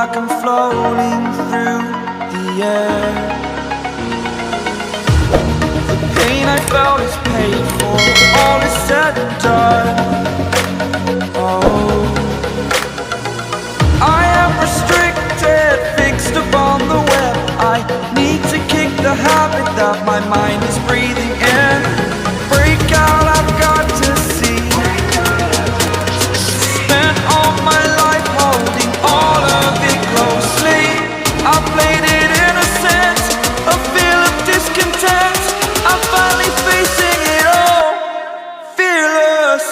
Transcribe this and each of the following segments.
like I'm floating through the air. The pain I felt is paid for, all is said and done. Oh, I am restricted, fixed upon the web. I need to kick the habit that my mind is breathing in. Break out, I've got to see. Spent all my life holding all of it closely. I played it innocent, a feel of discontent. I'm finally facing it all, fearless.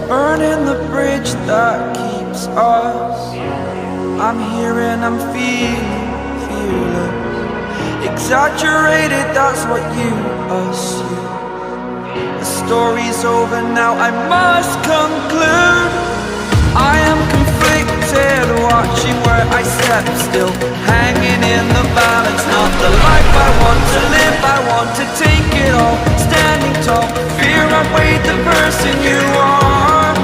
Burning the bridge that keeps us. I'm here and I'm feeling fearless. Exaggerated, that's what you assume. The story's over now, I must conclude. I am conflicted, watching where I step still, hanging in the balance. Not the life I want to live, I want to take it all. Standing tall, fear outweighed the person you are.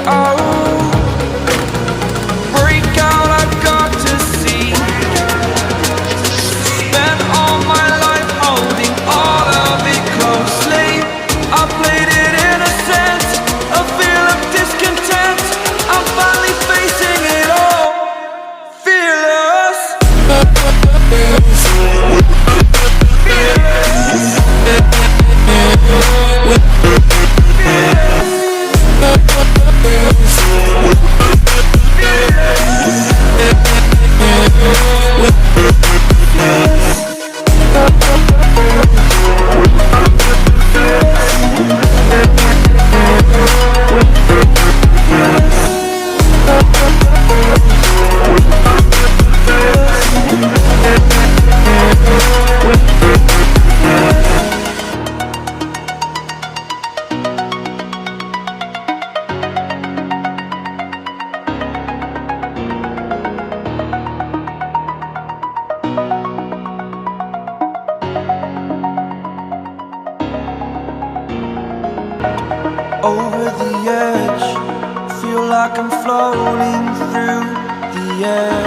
Oh, break out, I've got to see. Spent all my life holding all of it closely. I played it innocent, a feel of discontent. I'm finally facing it all, fearless. Over the edge, feel like I'm floating through the air.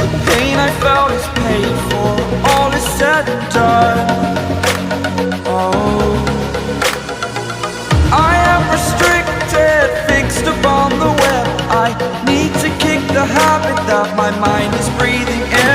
The pain I felt is paid for, all is said and done. Oh, I am restricted, fixed upon the web. I need to kick the habit that my mind is breathing in.